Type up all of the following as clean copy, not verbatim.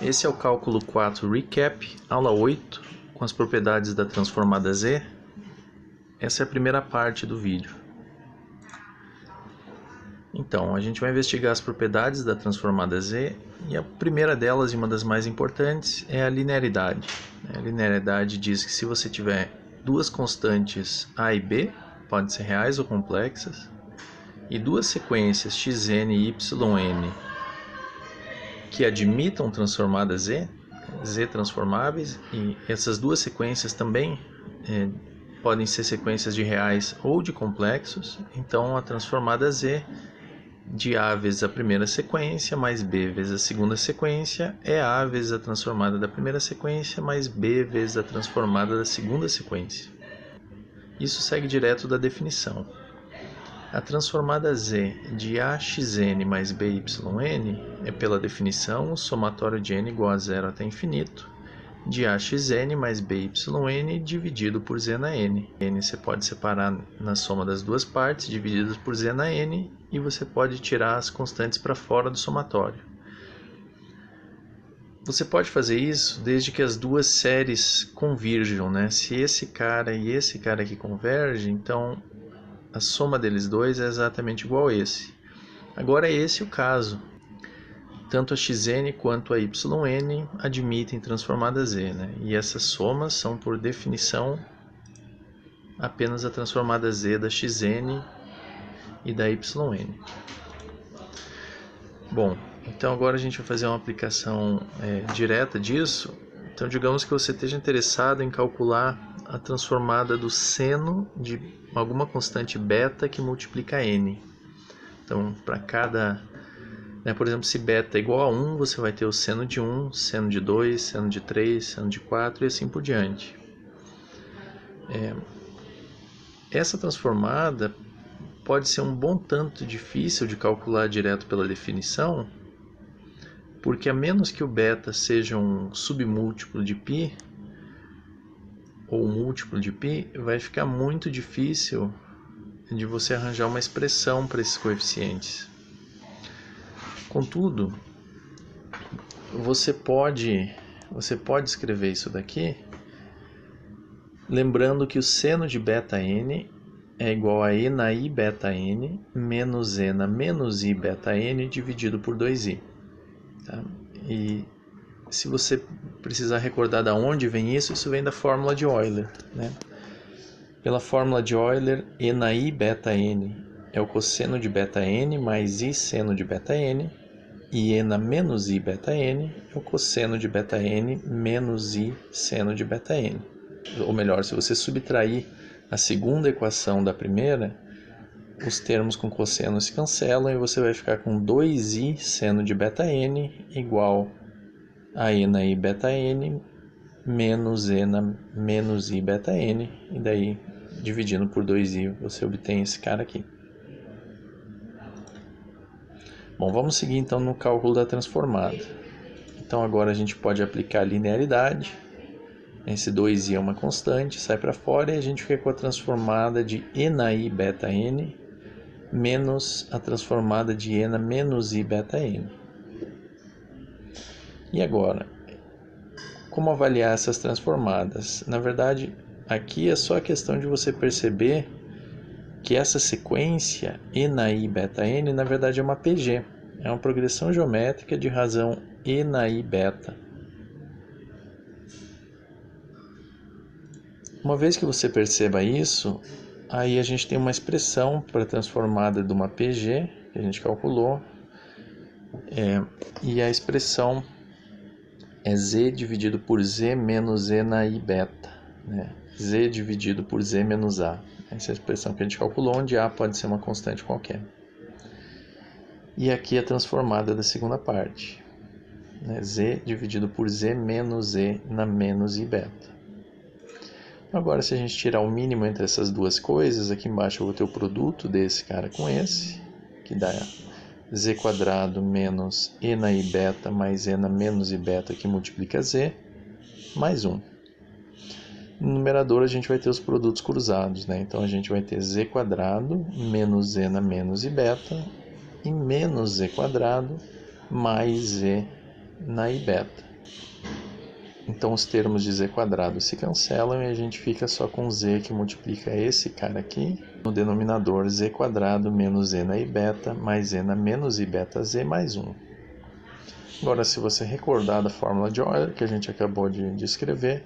Esse é o cálculo 4 Recap, aula 8, com as propriedades da transformada Z. Essa é a primeira parte do vídeo. Então, a gente vai investigar as propriedades da transformada Z, e a primeira delas, e uma das mais importantes, é a linearidade. A linearidade diz que se você tiver duas constantes A e B, podem ser reais ou complexas, e duas sequências xn e yn que admitam transformada Z transformáveis, e essas duas sequências também podem ser sequências de reais ou de complexos, então a transformada Z de A vezes a primeira sequência mais B vezes a segunda sequência é A vezes a transformada da primeira sequência mais B vezes a transformada da segunda sequência. Isso segue direto da definição. A transformada Z de AXN mais BYN é, pela definição, o somatório de n igual a zero até infinito de AXN mais BYN dividido por Z na n. N você pode separar na soma das duas partes divididas por Z na n, e você pode tirar as constantes para fora do somatório. Você pode fazer isso desde que as duas séries convirjam, né? Se esse cara e esse cara aqui convergem, então a soma deles dois é exatamente igual a esse. Agora é esse o caso. Tanto a xn quanto a yn admitem transformada Z, né? E essas somas são, por definição, apenas a transformada Z da xn e da yn. Bom, então agora a gente vai fazer uma aplicação direta disso. Então digamos que você esteja interessado em calcular a transformada do seno de alguma constante beta que multiplica n. Então, para cada... por exemplo, se beta é igual a 1, você vai ter o seno de 1, seno de 2, seno de 3, seno de 4 e assim por diante. Essa transformada pode ser um bom tanto difícil de calcular direto pela definição, porque a menos que o beta seja um submúltiplo de π, ou um múltiplo de π, vai ficar muito difícil de você arranjar uma expressão para esses coeficientes. Contudo, você pode escrever isso daqui lembrando que o seno de beta n é igual a e na i beta n menos e na menos i beta n dividido por 2i. Tá? E se você precisar recordar de onde vem isso, isso vem da fórmula de Euler, né? Pela fórmula de Euler, e na i beta n é o cosseno de beta n mais i seno de beta n, e e na menos i beta n é o cosseno de beta n menos i seno de beta n. Ou melhor, se você subtrair a segunda equação da primeira, os termos com cosseno se cancelam e você vai ficar com 2i seno de beta n igual a e na i beta n menos e na menos i beta n, e daí dividindo por 2i você obtém esse cara aqui. Bom, vamos seguir então no cálculo da transformada. Então agora a gente pode aplicar a linearidade. Esse 2i é uma constante, sai para fora e a gente fica com a transformada de e na i beta n menos a transformada de e na menos i beta n. E agora, como avaliar essas transformadas? Na verdade, aqui é só a questão de você perceber que essa sequência e na i beta n, na verdade, é uma PG. É uma progressão geométrica de razão e na i beta. Uma vez que você perceba isso, aí a gente tem uma expressão para a transformada de uma PG, que a gente calculou, e a expressão é z dividido por z menos e na i beta, né? Z dividido por z menos a. Essa é a expressão que a gente calculou, onde a pode ser uma constante qualquer. E aqui a transformada da segunda parte, né? Z dividido por z menos e na menos i beta. Agora, se a gente tirar o mínimo entre essas duas coisas, aqui embaixo eu vou ter o produto desse cara com esse, que dá z quadrado menos e na i beta mais e na menos i beta, que multiplica z, mais 1. No numerador a gente vai ter os produtos cruzados, né? Então a gente vai ter z quadrado menos z na menos i beta e menos z quadrado mais z na i beta. Então os termos de z quadrado se cancelam e a gente fica só com z que multiplica esse cara aqui. No denominador, z quadrado menos z na i beta mais z na menos i beta z mais 1. Agora, se você recordar da fórmula de Euler que a gente acabou de escrever,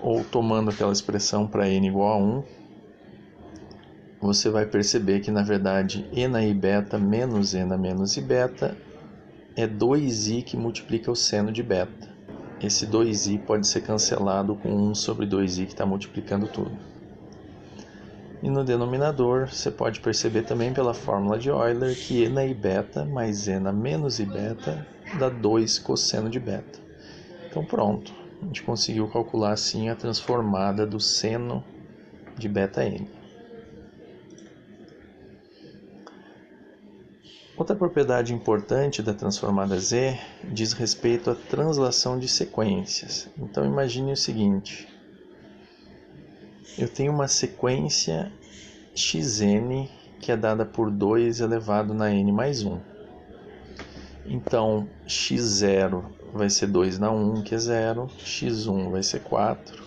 ou tomando aquela expressão para n igual a 1, você vai perceber que, na verdade, e na i beta menos e na menos i beta é 2i que multiplica o seno de beta. Esse 2i pode ser cancelado com 1 sobre 2i que está multiplicando tudo. E no denominador, você pode perceber também pela fórmula de Euler que e na i beta mais e na menos i beta dá 2 cosseno de beta. Então pronto, a gente conseguiu calcular assim a transformada do seno de beta n. Outra propriedade importante da transformada z diz respeito à translação de sequências. Então imagine o seguinte: eu tenho uma sequência xn que é dada por 2 elevado na n mais 1. Então x0 vai ser 2 na 1, que é 0, x1 vai ser 4,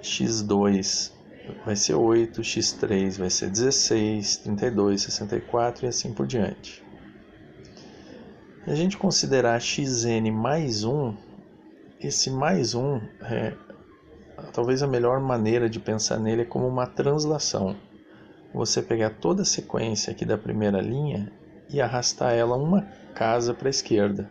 x2 vai ser 8, x3 vai ser 16, 32, 64 e assim por diante. Se a gente considerar xn mais 1, esse mais 1, talvez a melhor maneira de pensar nele é como uma translação. Você pegar toda a sequência aqui da primeira linha e arrastar ela uma casa para a esquerda.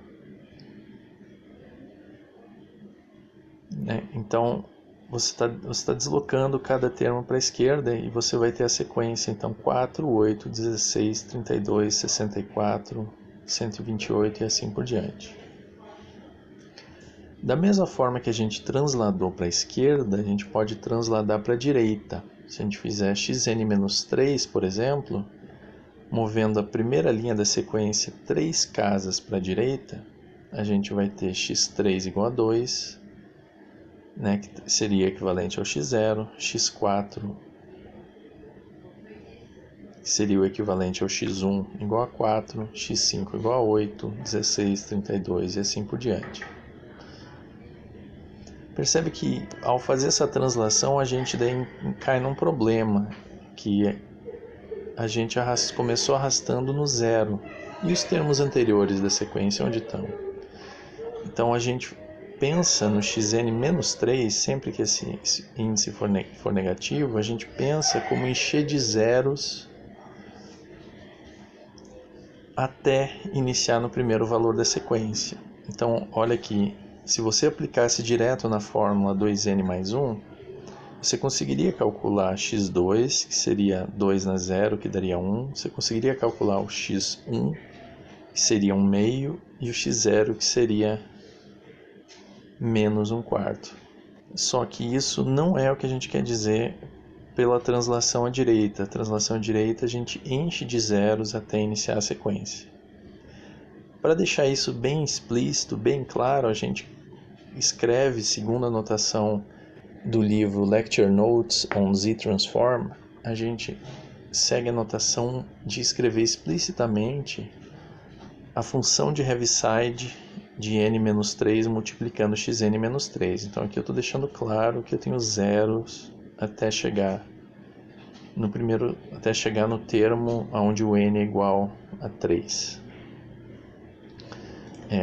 Então, você está deslocando cada termo para a esquerda e você vai ter a sequência, então, 4, 8, 16, 32, 64, 128 e assim por diante. Da mesma forma que a gente transladou para a esquerda, a gente pode transladar para a direita. Se a gente fizer xn-3, por exemplo, movendo a primeira linha da sequência 3 casas para a direita, a gente vai ter x3 igual a 2, que seria equivalente ao x0, x4 que seria o equivalente ao x1 igual a 4, x5 igual a 8, 16, 32 e assim por diante. Percebe que ao fazer essa translação a gente daí cai num problema, que a gente começou arrastando no zero. E os termos anteriores da sequência onde estão? Então a gente pensa no xn-3, sempre que esse índice for negativo, a gente pensa como encher de zeros até iniciar no primeiro valor da sequência. Então, olha aqui, se você aplicasse direto na fórmula 2n mais 1, você conseguiria calcular x2, que seria 2 na 0, que daria 1. Você conseguiria calcular o x1, que seria 1 meio, e o x0, que seria menos 1/4. Só que isso não é o que a gente quer dizer pela translação à direita. A translação à direita a gente enche de zeros até iniciar a sequência. Para deixar isso bem explícito, bem claro, a gente escreve, segundo a notação do livro Lecture Notes on Z-Transform, a gente segue a notação de escrever explicitamente a função de Heaviside de n-3 multiplicando xn-3. Então aqui eu estou deixando claro que eu tenho zeros até chegar no termo onde o n é igual a 3.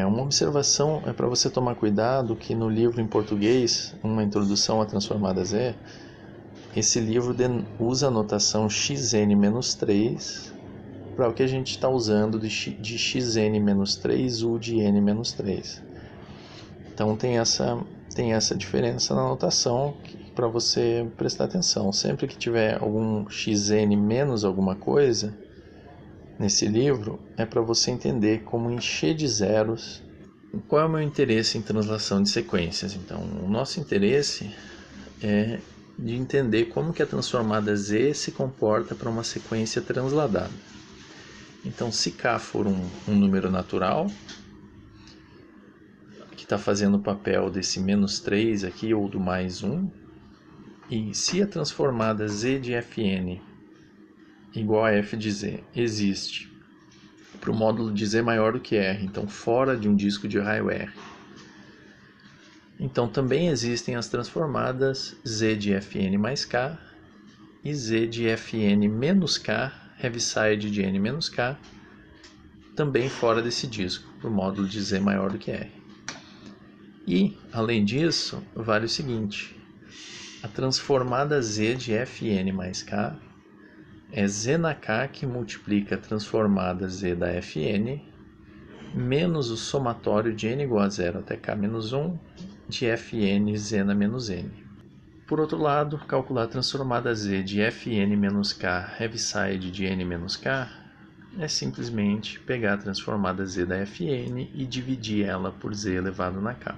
Uma observação é para você tomar cuidado que no livro em português, uma introdução à transformada z, esse livro usa a notação xn-3 para o que a gente está usando de xn-3 u de n-3. Então tem essa diferença na notação para você prestar atenção. Sempre que tiver algum xn menos alguma coisa nesse livro, é para você entender como encher de zeros. Qual é o meu interesse em translação de sequências? Então, o nosso interesse é de entender como que a transformada z se comporta para uma sequência transladada. Então, se k for um número natural, que está fazendo o papel desse menos 3 aqui, ou do mais 1, e se a transformada z de fn igual a f de z existe para o módulo de Z maior do que R, então fora de um disco de raio R. Então também existem as transformadas Z de Fn mais K e Z de Fn menos K, heaviside de N menos K, também fora desse disco, para o módulo de Z maior do que R. E, além disso, vale o seguinte: a transformada Z de Fn mais K é Z na K que multiplica a transformada Z da Fn menos o somatório de n igual a 0 até k menos 1 de Fn Z na menos n. Por outro lado, calcular a transformada Z de Fn menos K heaviside de n menos K é simplesmente pegar a transformada Z da Fn e dividir ela por Z elevado na K.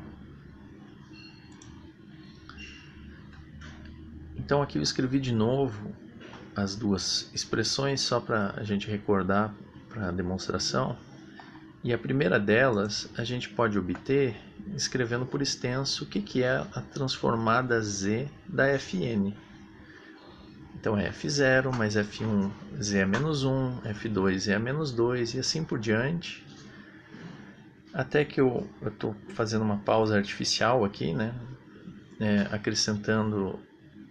Então aqui eu escrevi de novo as duas expressões só para a gente recordar para a demonstração. E a primeira delas a gente pode obter escrevendo por extenso o que é a transformada Z da Fn. Então é F0 mais F1 Z a menos 1, F2 Z a menos 2 e assim por diante. Até que eu estou fazendo uma pausa artificial aqui, né? Acrescentando,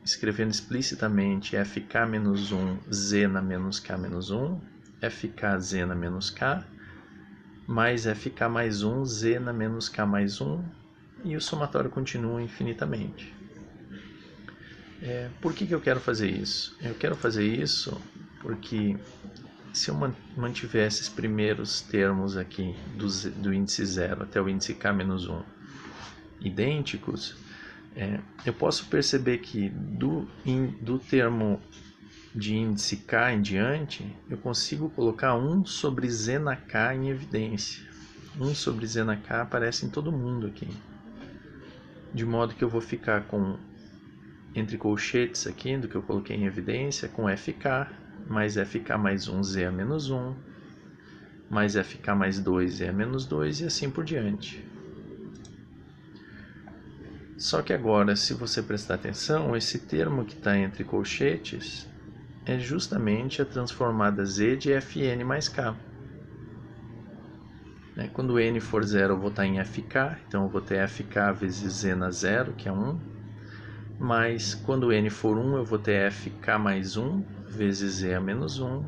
escrevendo explicitamente Fk menos 1 Z na menos K menos 1, Fk Z na menos K, mais Fk mais 1 Z na menos K mais 1, e o somatório continua infinitamente. Por que eu quero fazer isso? Eu quero fazer isso porque se eu mantiver esses primeiros termos aqui do índice 0 até o índice k menos 1 idênticos, eu posso perceber que do termo de índice k em diante, eu consigo colocar 1 sobre z na k em evidência. 1 sobre z na k aparece em todo mundo aqui. De modo que eu vou ficar com, entre colchetes aqui, do que eu coloquei em evidência, com Fk, mais Fk mais 1 Z a menos 1, mais Fk mais 2 Z a menos 2 e assim por diante. Só que agora, se você prestar atenção, esse termo que está entre colchetes é justamente a transformada Z de Fn mais K. Quando n for 0, eu vou estar em Fk, então eu vou ter Fk vezes Z na 0, que é 1. Mas quando n for 1, eu vou ter Fk mais 1 vezes Z a menos 1,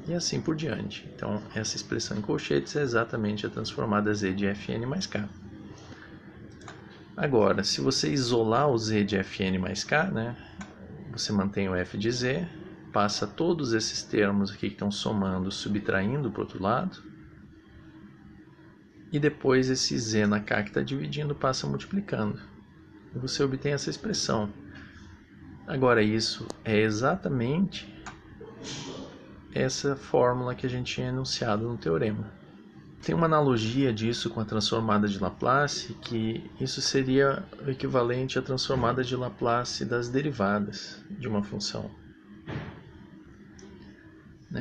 e assim por diante. Então, essa expressão em colchetes é exatamente a transformada Z de Fn mais K. Agora, se você isolar o Z de Fn mais K, você mantém o F de Z, passa todos esses termos aqui que estão somando, subtraindo para o outro lado, e depois esse Z na K que está dividindo passa multiplicando. E você obtém essa expressão. Agora, isso é exatamente essa fórmula que a gente tinha enunciado no teorema. Tem uma analogia disso com a transformada de Laplace, que isso seria o equivalente à transformada de Laplace das derivadas de uma função.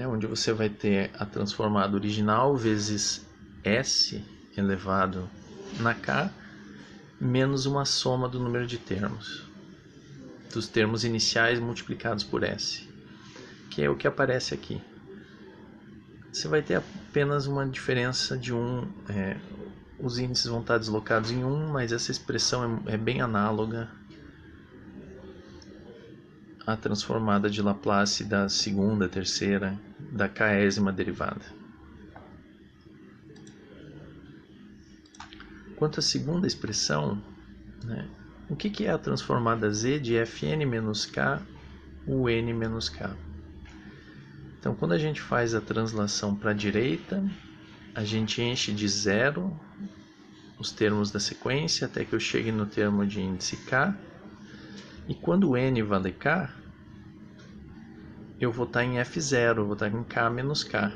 Onde você vai ter a transformada original vezes S elevado na K, menos uma soma do número de termos, dos termos iniciais multiplicados por S, que é o que aparece aqui. Você vai ter apenas uma diferença de 1, os índices vão estar deslocados em 1, mas essa expressão é bem análoga à transformada de Laplace da segunda, terceira, da késima derivada. Quanto à segunda expressão, o que é a transformada Z de Fn menos K, UN menos K? Então, quando a gente faz a translação para a direita, a gente enche de 0 os termos da sequência até que eu chegue no termo de índice K. E quando o n vale K, eu vou estar em F0, eu vou estar em K menos K,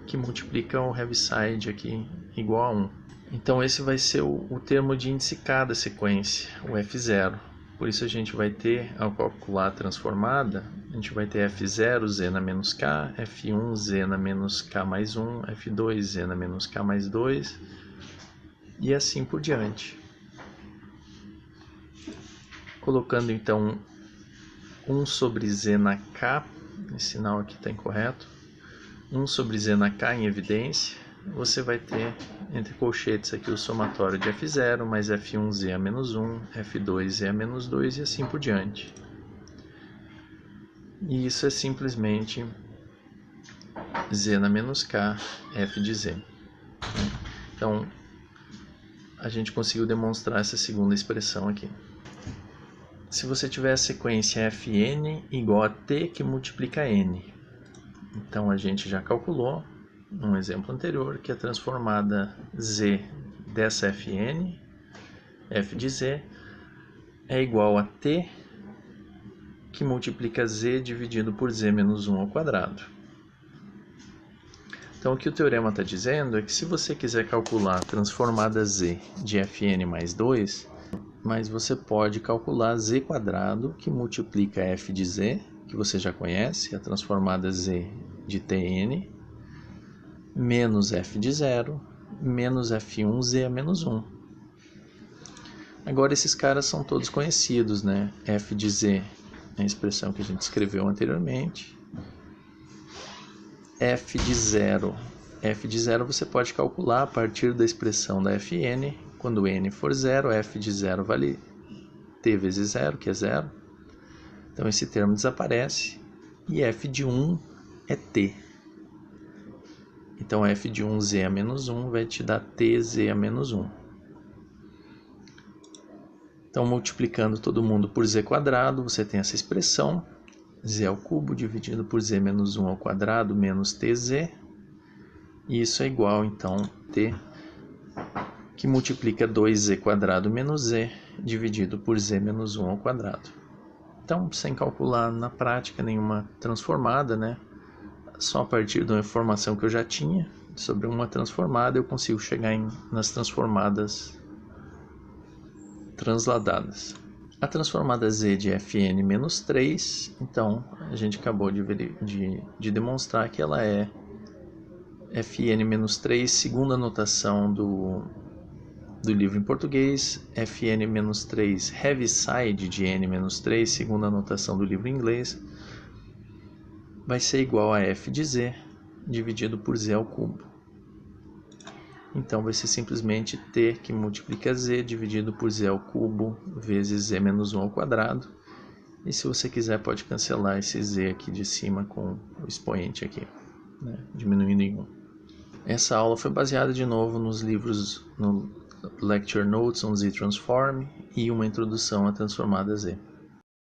que multiplica o heaviside aqui igual a 1. Então esse vai ser o termo de índice K da sequência, o F0. Por isso a gente vai ter, ao calcular a transformada, a gente vai ter F0 Z na menos K, F1 Z na menos K mais 1, F2 Z na menos K mais 2, e assim por diante. Colocando então 1 sobre Z na K, esse sinal aqui está incorreto, 1 sobre z na k em evidência, você vai ter entre colchetes aqui o somatório de f0 mais f1z a menos 1, f2z a menos 2 e assim por diante. E isso é simplesmente z na menos k, f de z. Então, a gente conseguiu demonstrar essa segunda expressão aqui. Se você tiver a sequência fn igual a t que multiplica n, então a gente já calculou, num exemplo anterior, que a transformada z dessa fn, f de z, é igual a t que multiplica z dividido por z menos 1 ao quadrado. Então, o que o teorema está dizendo é que se você quiser calcular a transformada z de fn mais 2, mas você pode calcular z quadrado, que multiplica f de z, que você já conhece, a transformada z de tn, menos f de 0, menos f1z a menos 1. Agora, esses caras são todos conhecidos, né? F de z é a expressão que a gente escreveu anteriormente. F de 0 você pode calcular a partir da expressão da Fn. Quando n for 0, f de 0 vale t vezes 0, que é 0. Então esse termo desaparece. E f de 1 é t. Então f de 1z a menos 1 vai te dar tz a menos 1. Então multiplicando todo mundo por z quadrado, você tem essa expressão. Z ao cubo dividido por z menos 1 ao quadrado menos tz. E isso é igual, então, t que multiplica 2z quadrado menos z dividido por z menos 1 ao quadrado. Então, sem calcular na prática nenhuma transformada, né? Só a partir de uma informação que eu já tinha sobre uma transformada, eu consigo chegar nas transformadas transladadas. A transformada z de fn menos 3, então, a gente acabou de demonstrar que ela é fn menos 3, segunda notação do livro em português, fn menos 3, heaviside de n menos 3, segunda notação do livro em inglês, vai ser igual a f de z dividido por z ao cubo. Então vai ser simplesmente t que multiplica z dividido por z ao cubo vezes z menos 1 ao quadrado. E se você quiser pode cancelar esse z aqui de cima com o expoente aqui, né? Diminuindo em 1. Essa aula foi baseada de novo nos livros, no Lecture Notes on Z-Transform e uma introdução à transformada Z.